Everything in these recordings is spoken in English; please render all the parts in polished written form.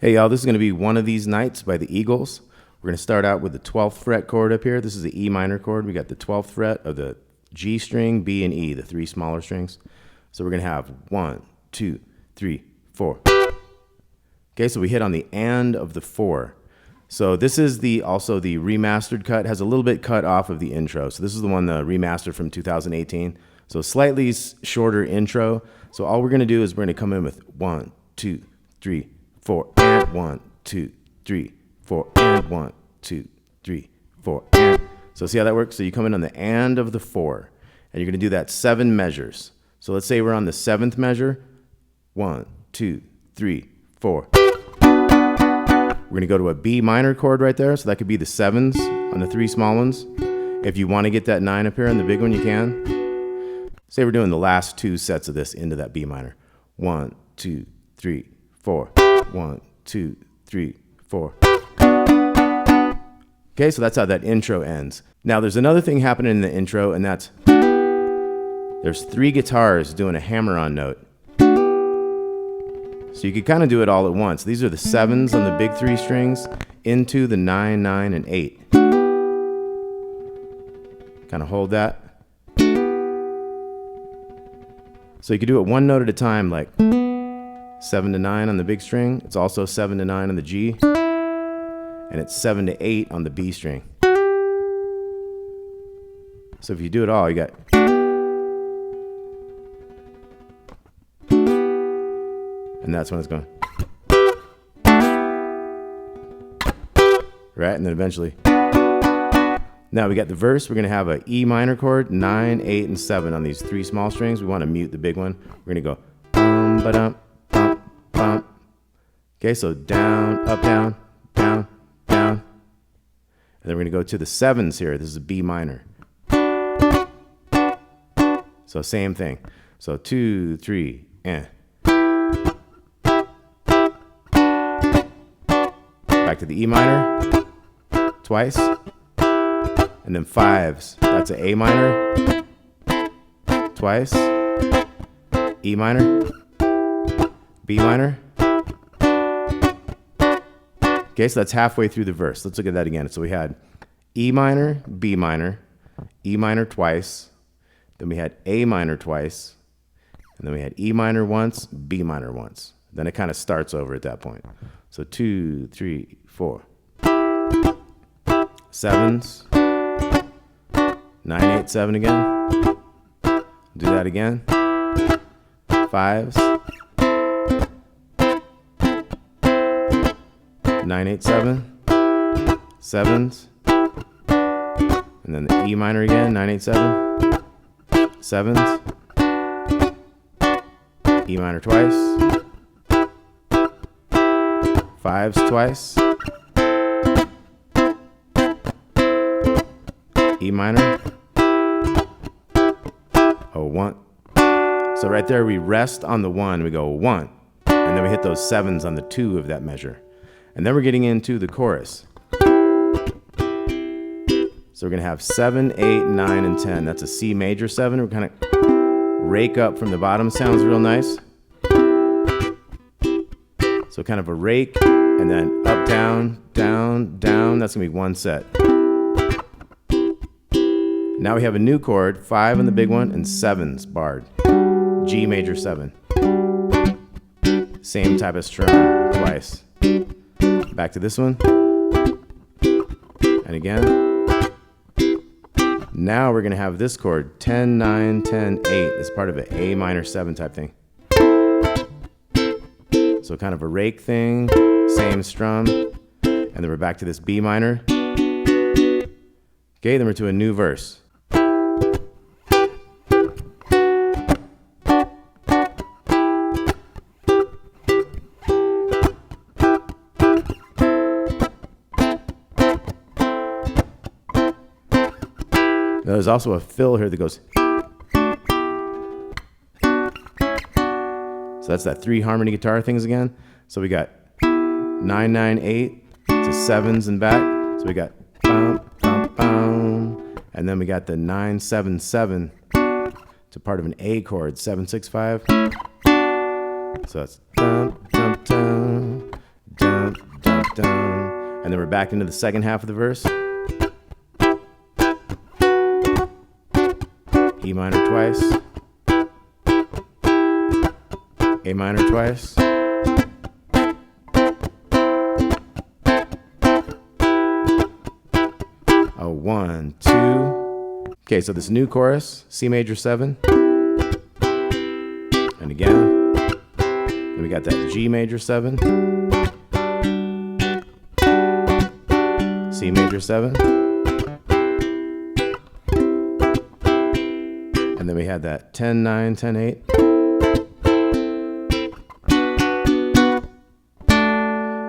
Hey y'all, this is going to be One of These Nights by the Eagles. We're going to start out with the 12th fret chord up here. This is the E minor chord. We got the 12th fret of the G string, B, and E, the three smaller strings. So we're going to have 1, 2, 3, 4. Okay, so we hit on the and of the 4. So this is also the remastered cut. It has a little bit cut off of the intro. So this is the one, the remastered from 2018. So slightly shorter intro. So all we're going to do is we're going to come in with 1, 2, 3, 4, and 1, 2, 3, 4, and 1, 2, 3, 4, and. So see how that works? So you come in on the and of the 4, and you're going to do that 7 measures. So let's say we're on the 7th measure. 1, 2, 3, 4. We're going to go to a B minor chord right there. So that could be the 7s on the 3 small ones. If you want to get that 9 up here on the big one, you can. Say we're doing the last 2 sets of this into that B minor. 1, 2, 3, 4. 1, 2, 3, 4. Okay, so that's how that intro ends. Now there's another thing happening in the intro, and that's there's 3 guitars doing a hammer-on note. So you could kind of do it all at once. These are the 7s on the big 3 strings into the 9, 9, and 8. Kind of hold that. So you could do it one note at a time, like 7 to 9 on the big string. It's also 7 to 9 on the G. And it's 7 to 8 on the B string. So if you do it all, you got. And that's when it's going. Right? And then eventually. Now we got the verse. We're going to have an E minor chord, 9, 8, and 7 on these 3 small strings. We want to mute the big one. We're going to go ba-dum, bum, bum. Okay, so down, up, down, down, down. And then we're going to go to the 7s here. This is a B minor. So same thing. So 2, 3, and. Back to the E minor, twice, and then 5s. That's an A minor, twice, E minor, B minor. Okay, so that's halfway through the verse. Let's look at that again. So we had E minor, B minor, E minor twice, then we had A minor twice, and then we had E minor once, B minor once. Then it kind of starts over at that point. So 2, 3, 4. 7s. 9, 8, 7 again. Do that again. 5s. 9, 8, 7. 7s. And then the E minor again. 9, 8, 7. 7s. E minor twice. 5s twice. E minor. Oh, 1. So right there we rest on the 1. We go 1. And then we hit those 7s on the 2 of that measure. And then we're getting into the chorus. So we're going to have 7, 8, 9, and 10. That's a C major 7. We're kind of rake up from the bottom. Sounds real nice. So kind of a rake, and then up, down, down, down. That's going to be 1 set. Now we have a new chord, 5 on the big one, and 7s barred. G major 7. Same type of strum, twice. Back to this one. And again. Now we're going to have this chord, 10, 9, 10, 8. It's part of an A minor 7 type thing. So kind of a rake thing, same strum, and then we're back to this B minor. Okay, then we're to a new verse. Now there's also a fill here that goes. So that's that 3 harmony guitar things again. So we got 9, 9, 8 to 7s and back. So we got bum, bum, bum. And then we got the 9, 7, 7 to part of an A chord, 7, 6, 5. So that's dum, dum, dum, dum, dum, dum. And then we're back into the second half of the verse. E minor twice. A minor twice. A 1, 2. Okay, so this new chorus, C major 7. And again. Then we got that G major 7. C major 7. And then we had that 10, 9, 10, 8.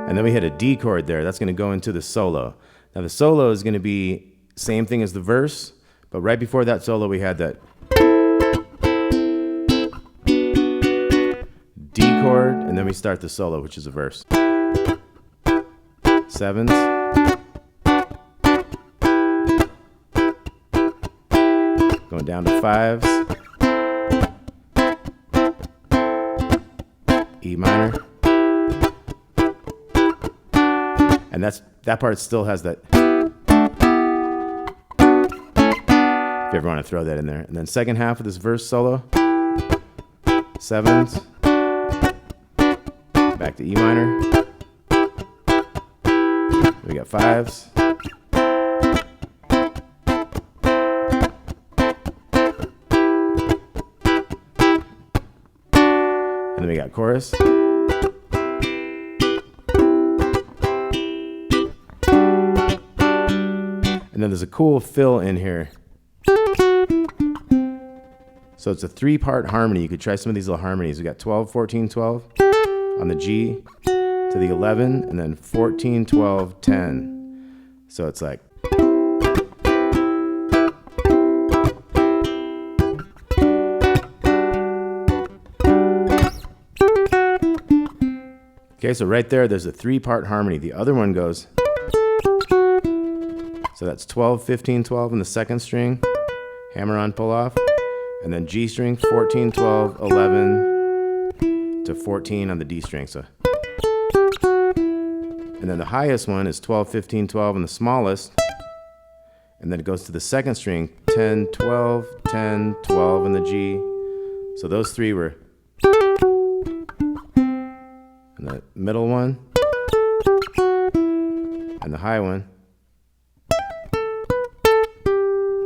And then we hit a D chord there. That's going to go into the solo. Now the solo is going to be same thing as the verse, but right before that solo we had that D chord, and then we start the solo, which is a verse. Sevens. Going down to fives. E minor. And that part still has that. If you ever want to throw that in there. And then second half of this verse solo. Sevens. Back to E minor. We got fives. And then we got chorus. And then there's a cool fill in here. So it's a 3-part harmony. You could try some of these little harmonies. We got 12, 14, 12 on the G to the 11, and then 14, 12, 10. So it's like. Okay, so right there's a 3-part harmony. The other one goes. So that's 12, 15, 12 in the second string, hammer on, pull off, and then G string, 14, 12, 11 to 14 on the D string. So, and then the highest one is 12, 15, 12 and the smallest, and then it goes to the second string, 10, 12, 10, 12 in the G. So those three were, and the middle one, and the high one.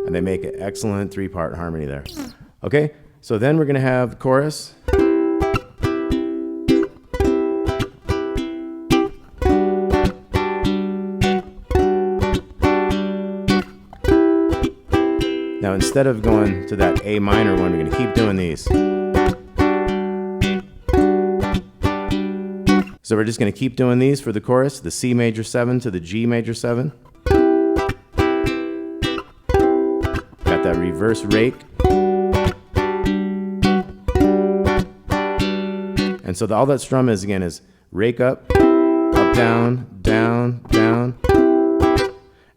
And they make an excellent 3-part harmony there. Okay, so then we're going to have the chorus. Now instead of going to that A minor one, we're going to keep doing these. So we're just going to keep doing these for the chorus, the C major 7 to the G major 7. That reverse rake. And so all that strum is again is rake up, up, down, down, down.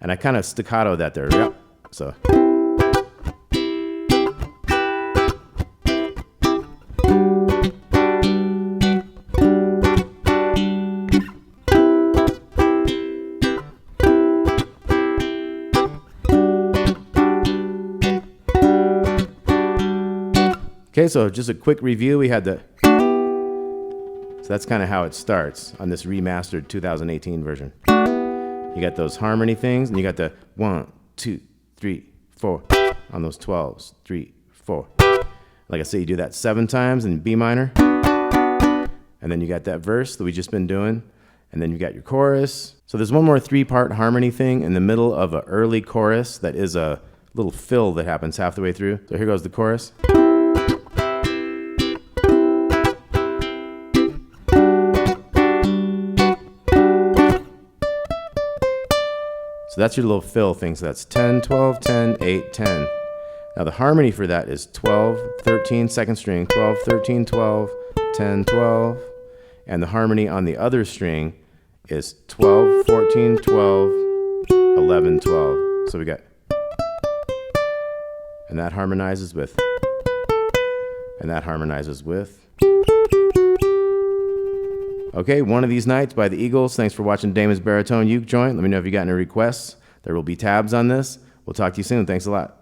And I kind of staccato that there. Yep. So. Okay, so just a quick review. We had the, so that's kind of how it starts on this remastered 2018 version. You got those harmony things, and you got the 1, 2, 3, 4 on those 12s, 3, 4. Like I say, you do that 7 times in B minor, and then you got that verse that we just been doing, and then you got your chorus. So there's one more 3-part harmony thing in the middle of an early chorus that is a little fill that happens half the way through. So here goes the chorus. So that's your little fill thing. So that's 10, 12, 10, 8, 10. Now the harmony for that is 12, 13, second string, 12, 13, 12, 10, 12. And the harmony on the other string is 12, 14, 12, 11, 12. So we got, and that harmonizes with, and that harmonizes with, Okay, One of These Nights by the Eagles. Thanks for watching Damon's Baritone Uke joint. Let me know if you got any requests. There will be tabs on this. We'll talk to you soon. Thanks a lot.